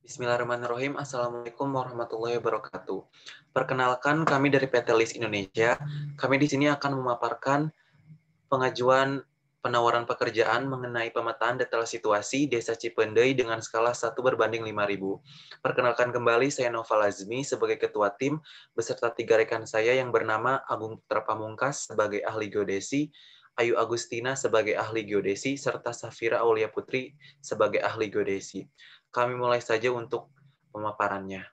Bismillahirrahmanirrahim. Assalamualaikum warahmatullahi wabarakatuh. Perkenalkan, kami dari PT LIS Indonesia. Kami di sini akan memaparkan pengajuan penawaran pekerjaan mengenai pemetaan detail situasi Desa Cipendei dengan skala 1:5.000. Perkenalkan kembali, saya Nova Lazmi sebagai Ketua Tim, beserta 3 rekan saya yang bernama Agung Putra Pamungkas sebagai ahli geodesi, Ayu Agustina sebagai ahli geodesi, serta Safira Aulia Putri sebagai ahli geodesi. Kami mulai saja untuk pemaparannya.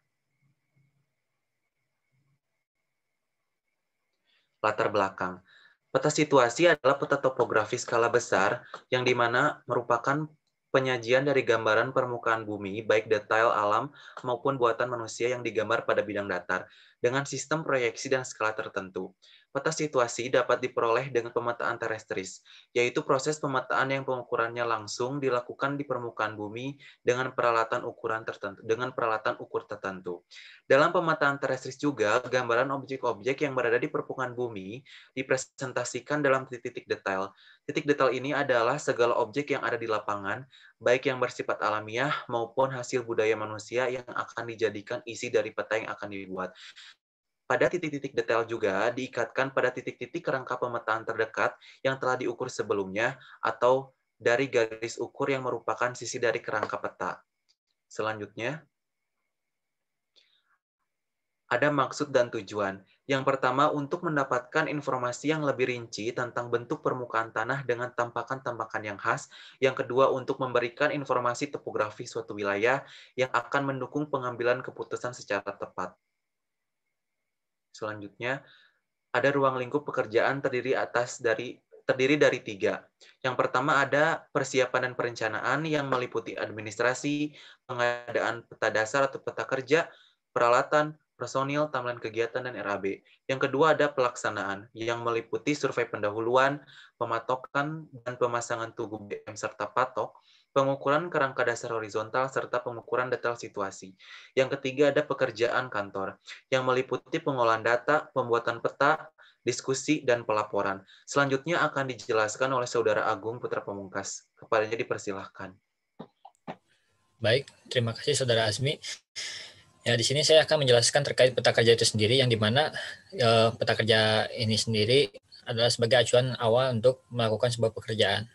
Latar belakang. Peta situasi adalah peta topografi skala besar yang dimana merupakan penyajian dari gambaran permukaan bumi, baik detail alam maupun buatan manusia yang digambar pada bidang datar, dengan sistem proyeksi dan skala tertentu. Peta situasi dapat diperoleh dengan pemetaan terestris, yaitu proses pemetaan yang pengukurannya langsung dilakukan di permukaan bumi dengan peralatan ukur tertentu. Dalam pemetaan terestris juga, gambaran objek-objek yang berada di permukaan bumi dipresentasikan dalam titik-titik detail. Titik detail ini adalah segala objek yang ada di lapangan, baik yang bersifat alamiah maupun hasil budaya manusia yang akan dijadikan isi dari peta yang akan dibuat. Pada titik-titik detail juga diikatkan pada titik-titik kerangka pemetaan terdekat yang telah diukur sebelumnya atau dari garis ukur yang merupakan sisi dari kerangka peta. Selanjutnya, ada maksud dan tujuan. Yang pertama, untuk mendapatkan informasi yang lebih rinci tentang bentuk permukaan tanah dengan tampakan-tampakan yang khas. Yang kedua, untuk memberikan informasi topografi suatu wilayah yang akan mendukung pengambilan keputusan secara tepat. Selanjutnya, ada ruang lingkup pekerjaan terdiri dari 3. Yang pertama ada persiapan dan perencanaan yang meliputi administrasi, pengadaan peta dasar atau peta kerja, peralatan, personil, timeline kegiatan, dan RAB. Yang kedua ada pelaksanaan yang meliputi survei pendahuluan, pematokan dan pemasangan tugu BM serta patok, pengukuran kerangka dasar horizontal, serta pengukuran detail situasi. Yang ketiga ada pekerjaan kantor yang meliputi pengolahan data, pembuatan peta, diskusi, dan pelaporan. Selanjutnya akan dijelaskan oleh Saudara Agung Putra Pamungkas. Kepadanya dipersilahkan. Baik, terima kasih Saudara Azmi. Ya, di sini saya akan menjelaskan terkait peta kerja itu sendiri, yang dimana peta kerja ini sendiri adalah sebagai acuan awal untuk melakukan sebuah pekerjaan.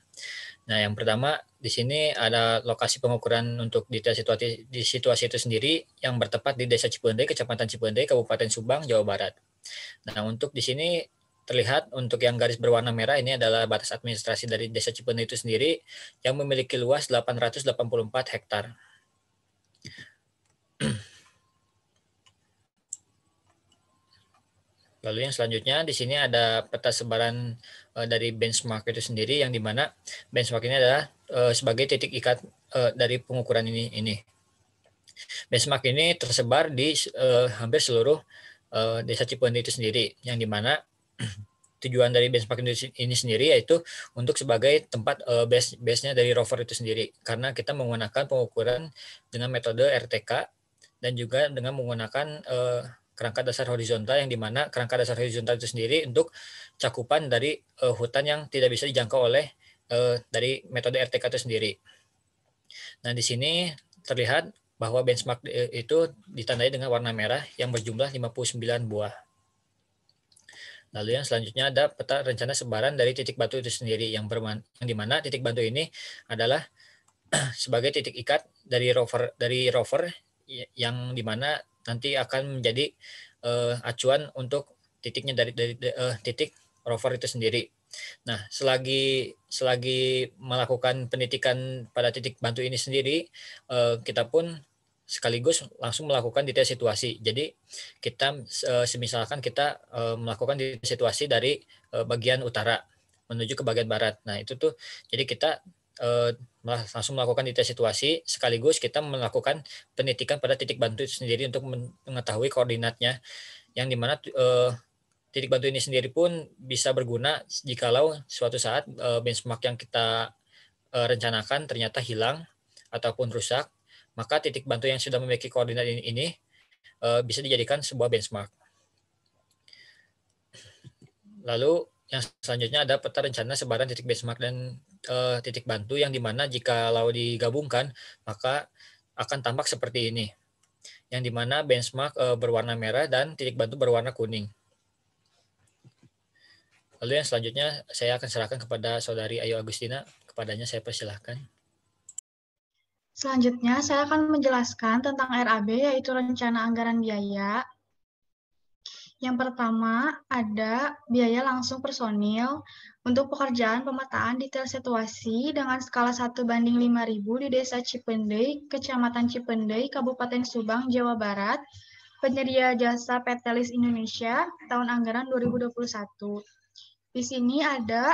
Nah, yang pertama di sini ada lokasi pengukuran untuk detail situasi itu sendiri yang bertempat di Desa Cipendei, Kecamatan Cipendei, Kabupaten Subang, Jawa Barat. Nah, untuk di sini terlihat untuk yang garis berwarna merah ini adalah batas administrasi dari Desa Cipendei itu sendiri yang memiliki luas 884 hektar. Lalu yang selanjutnya di sini ada peta sebaran dari benchmark itu sendiri, yang dimana benchmark ini adalah sebagai titik ikat dari pengukuran ini. Benchmark ini tersebar di hampir seluruh Desa Cipendei itu sendiri, yang dimana tujuan dari benchmark ini sendiri yaitu untuk sebagai tempat base-nya dari rover itu sendiri, karena kita menggunakan pengukuran dengan metode RTK dan juga dengan menggunakan kerangka dasar horizontal, yang dimana kerangka dasar horizontal itu sendiri untuk cakupan dari hutan yang tidak bisa dijangkau oleh dari metode RTK itu sendiri. Nah, di sini terlihat bahwa benchmark itu ditandai dengan warna merah yang berjumlah 59 buah. Lalu yang selanjutnya ada peta rencana sebaran dari titik batu itu sendiri, yang dimana titik batu ini adalah sebagai titik ikat dari rover yang dimana nanti akan menjadi acuan untuk titiknya dari titik rover itu sendiri. Nah, selagi melakukan penitikan pada titik bantu ini sendiri, kita pun sekaligus langsung melakukan detail situasi. Jadi kita semisalkan kita melakukan detail situasi dari bagian utara menuju ke bagian barat. Nah, itu tuh jadi kita langsung melakukan detail situasi sekaligus kita melakukan penitikan pada titik bantu itu sendiri untuk mengetahui koordinatnya, yang dimana titik bantu ini sendiri pun bisa berguna jikalau suatu saat benchmark yang kita rencanakan ternyata hilang ataupun rusak, maka titik bantu yang sudah memiliki koordinat ini bisa dijadikan sebuah benchmark. Lalu yang selanjutnya ada peta rencana sebaran titik benchmark dan titik bantu, yang dimana jika lalu digabungkan maka akan tampak seperti ini, yang dimana benchmark berwarna merah dan titik bantu berwarna kuning. Lalu yang selanjutnya saya akan serahkan kepada Saudari Ayu Agustina. Kepadanya saya persilahkan. Selanjutnya, saya akan menjelaskan tentang RAB, yaitu Rencana Anggaran Biaya. Yang pertama, ada biaya langsung personil untuk pekerjaan pemetaan detail situasi dengan skala 1:5.000 di Desa Cipendei, Kecamatan Cipendei, Kabupaten Subang, Jawa Barat, penyedia jasa PT LIS Indonesia, tahun anggaran 2021. Di sini ada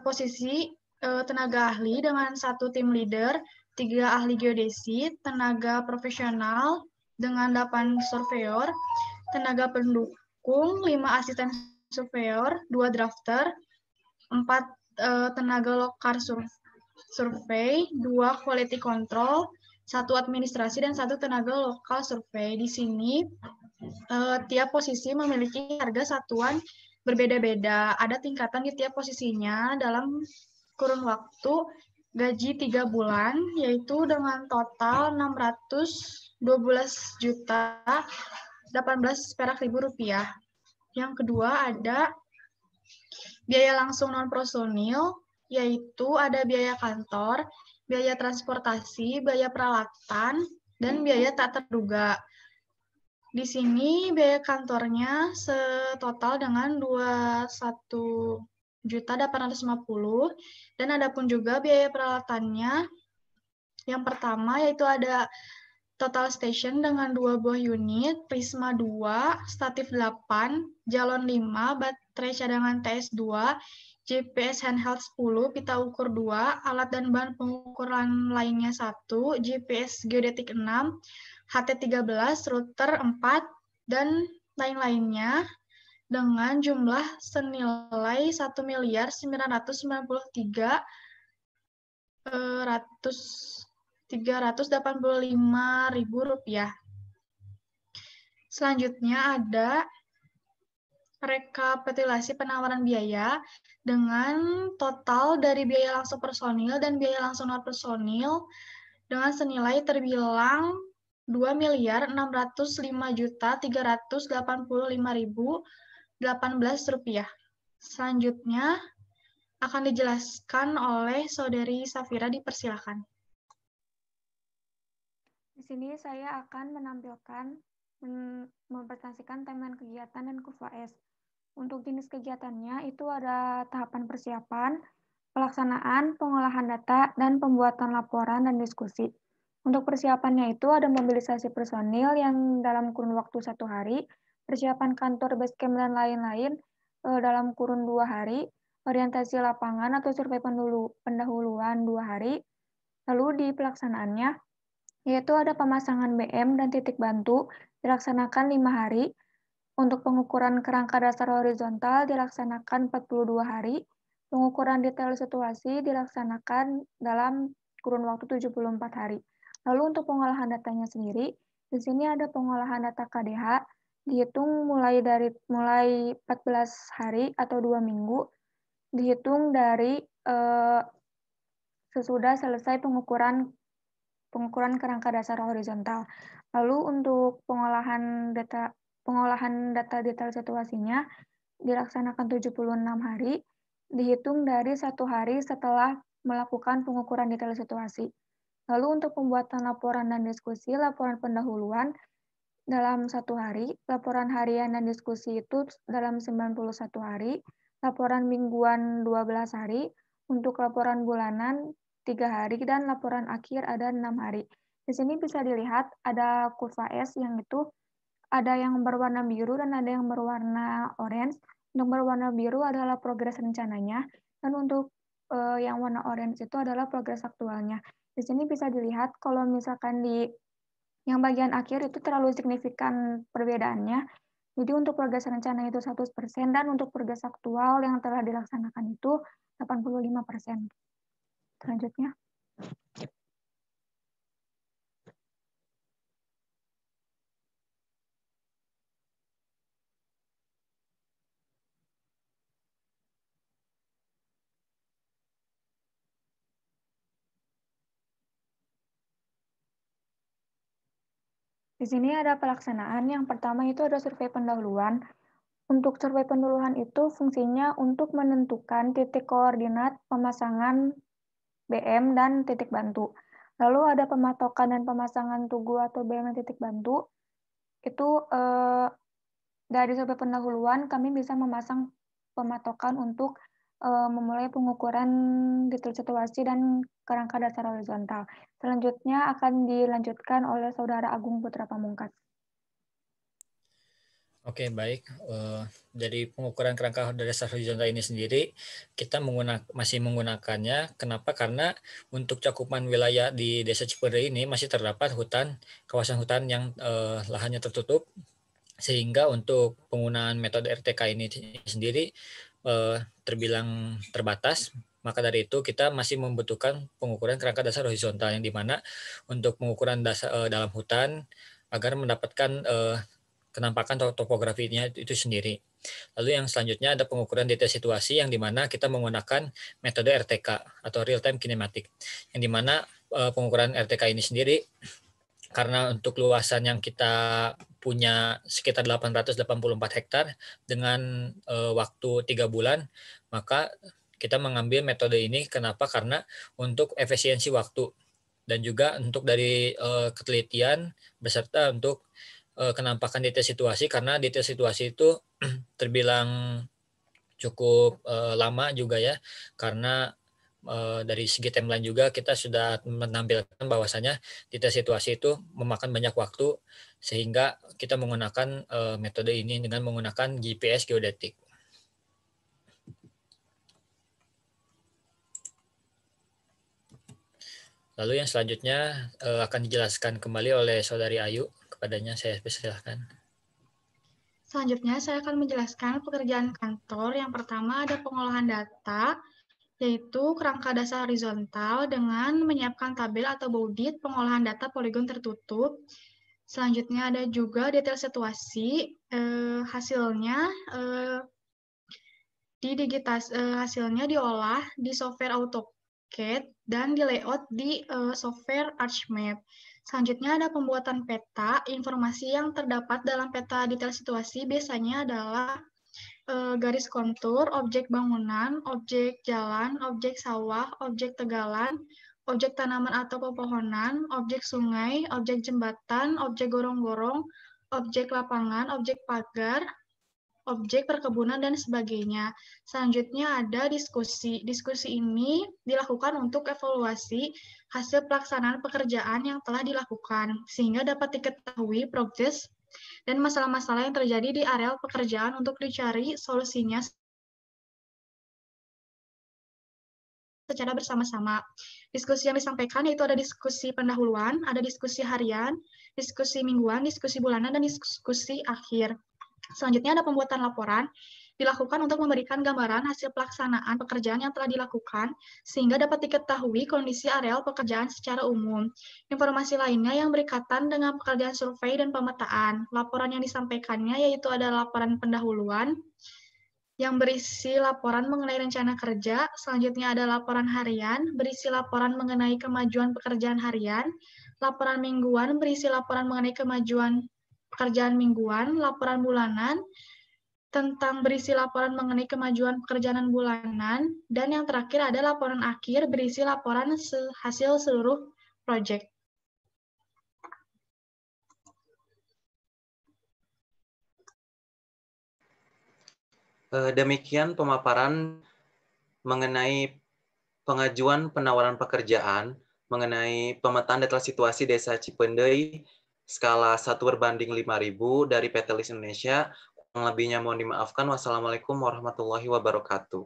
posisi tenaga ahli dengan 1 tim leader, 3 ahli geodesi, tenaga profesional dengan 8 surveyor, tenaga pendukung, 5 asisten surveyor, 2 drafter, 4 tenaga lokar survei, 2 quality control, 1 administrasi, dan 1 tenaga lokal survei. Di sini tiap posisi memiliki harga satuan berbeda-beda. Ada tingkatan di tiap posisinya dalam kurun waktu gaji 3 bulan, yaitu dengan total 612 juta 18 perak ribu rupiah. Yang kedua ada biaya langsung non-personil, yaitu ada biaya kantor, biaya transportasi, biaya peralatan, dan biaya tak terduga. Di sini biaya kantornya setotal dengan 21.850, dan ada pun juga biaya peralatannya. Yang pertama yaitu ada total station dengan 2 buah unit, prisma 2, statif 8, galon 5, baterai cadangan TS2, GPS handheld 10, pita ukur 2, alat dan bahan pengukuran lainnya 1, GPS geodetik 6, HT13, router 4, dan lain-lainnya dengan jumlah senilai 1.985.385.000 rupiah. Selanjutnya ada rekapitulasi penawaran biaya dengan total dari biaya langsung personil dan biaya langsung non personil dengan senilai terbilang 2.605.385.018 rupiah. Selanjutnya akan dijelaskan oleh Saudari Safira, dipersilakan. Di sini saya akan menampilkan mempresentasikan timeline kegiatan dan KUFAS. Untuk jenis kegiatannya itu ada tahapan persiapan, pelaksanaan, pengolahan data, dan pembuatan laporan dan diskusi. Untuk persiapannya itu ada mobilisasi personil yang dalam kurun waktu 1 hari, persiapan kantor basecamp dan lain-lain dalam kurun 2 hari, orientasi lapangan atau survei pendahuluan 2 hari, lalu di pelaksanaannya yaitu ada pemasangan BM dan titik bantu dilaksanakan 5 hari, untuk pengukuran kerangka dasar horizontal dilaksanakan 42 hari, pengukuran detail situasi dilaksanakan dalam kurun waktu 74 hari. Lalu untuk pengolahan datanya sendiri, di sini ada pengolahan data KDH, dihitung mulai 14 hari atau 2 minggu, dihitung dari sesudah selesai pengukuran kerangka dasar horizontal. Lalu untuk pengolahan data detail situasinya dilaksanakan 76 hari, dihitung dari 1 hari setelah melakukan pengukuran detail situasi. Lalu untuk pembuatan laporan dan diskusi, laporan pendahuluan dalam 1 hari, laporan harian dan diskusi itu dalam 91 hari, laporan mingguan 12 hari, untuk laporan bulanan 3 hari, dan laporan akhir ada 6 hari. Di sini bisa dilihat ada kurva S yang itu ada yang berwarna biru dan ada yang berwarna orange. Untuk berwarna biru adalah progres rencananya, dan untuk yang warna orange itu adalah progres aktualnya. Di sini bisa dilihat kalau misalkan di yang bagian akhir itu terlalu signifikan perbedaannya. Jadi untuk progres rencana itu 100%, dan untuk progres aktual yang telah dilaksanakan itu 85%. Selanjutnya. Di sini ada pelaksanaan. Yang pertama itu ada survei pendahuluan. Untuk survei pendahuluan itu fungsinya untuk menentukan titik koordinat pemasangan BM dan titik bantu. Lalu ada pematokan dan pemasangan tugu atau BM dan titik bantu. Itu dari survei pendahuluan kami bisa memasang pematokan untuk memulai pengukuran detail situasi dan kerangka dasar horizontal. Selanjutnya akan dilanjutkan oleh Saudara Agung Putra Pamungkas. Oke, baik. Dari pengukuran kerangka dasar horizontal ini sendiri, kita masih menggunakannya. Kenapa? Karena untuk cakupan wilayah di Desa Cipendei ini masih terdapat kawasan hutan yang lahannya tertutup, sehingga untuk penggunaan metode RTK ini sendiri terbilang terbatas. Maka dari itu kita masih membutuhkan pengukuran kerangka dasar horizontal, yang dimana untuk pengukuran dalam hutan agar mendapatkan kenampakan topografinya itu sendiri. Lalu yang selanjutnya ada pengukuran detail situasi, yang dimana kita menggunakan metode RTK atau real time kinematik, yang dimana pengukuran RTK ini sendiri, karena untuk luasan yang kita punya sekitar 884 hektar dengan waktu 3 bulan, maka kita mengambil metode ini. Kenapa? Karena untuk efisiensi waktu dan juga untuk dari ketelitian beserta untuk kenampakan detail situasi, karena detail situasi itu terbilang cukup lama juga ya, karena dari segi timeline juga kita sudah menampilkan bahwasanya detail situasi itu memakan banyak waktu, sehingga kita menggunakan metode ini dengan menggunakan GPS geodetik. Lalu yang selanjutnya akan dijelaskan kembali oleh Saudari Ayu. Kepadanya saya persilahkan. Selanjutnya saya akan menjelaskan pekerjaan kantor. Yang pertama ada pengolahan data, yaitu kerangka dasar horizontal dengan menyiapkan tabel atau baudit pengolahan data poligon tertutup. Selanjutnya ada juga detail situasi, hasilnya hasilnya diolah di software AutoCAD dan di layout di software ArchMap. Selanjutnya ada pembuatan peta. Informasi yang terdapat dalam peta detail situasi biasanya adalah garis kontur, objek bangunan, objek jalan, objek sawah, objek tegalan, objek tanaman atau pepohonan, objek sungai, objek jembatan, objek gorong-gorong, objek lapangan, objek pagar, objek perkebunan, dan sebagainya. Selanjutnya ada diskusi. Diskusi ini dilakukan untuk evaluasi hasil pelaksanaan pekerjaan yang telah dilakukan, sehingga dapat diketahui progres dan masalah-masalah yang terjadi di areal pekerjaan untuk dicari solusinya secara bersama-sama. Diskusi yang disampaikan yaitu ada diskusi pendahuluan, ada diskusi harian, diskusi mingguan, diskusi bulanan, dan diskusi akhir. Selanjutnya ada pembuatan laporan, dilakukan untuk memberikan gambaran hasil pelaksanaan pekerjaan yang telah dilakukan, sehingga dapat diketahui kondisi areal pekerjaan secara umum. Informasi lainnya yang berkaitan dengan pekerjaan survei dan pemetaan. Laporan yang disampaikannya yaitu ada laporan pendahuluan, yang berisi laporan mengenai rencana kerja. Selanjutnya ada laporan harian, berisi laporan mengenai kemajuan pekerjaan harian. Laporan mingguan, berisi laporan mengenai kemajuan pekerjaan mingguan. Laporan bulanan, tentang berisi laporan mengenai kemajuan pekerjaan bulanan. Dan yang terakhir ada laporan akhir, berisi laporan hasil seluruh proyek. Demikian pemaparan mengenai pengajuan penawaran pekerjaan, mengenai pemetaan detail situasi Desa Cipendei skala 1/5000 dari PT LIS Indonesia. Kurang lebihnya mohon dimaafkan. Wassalamualaikum warahmatullahi wabarakatuh.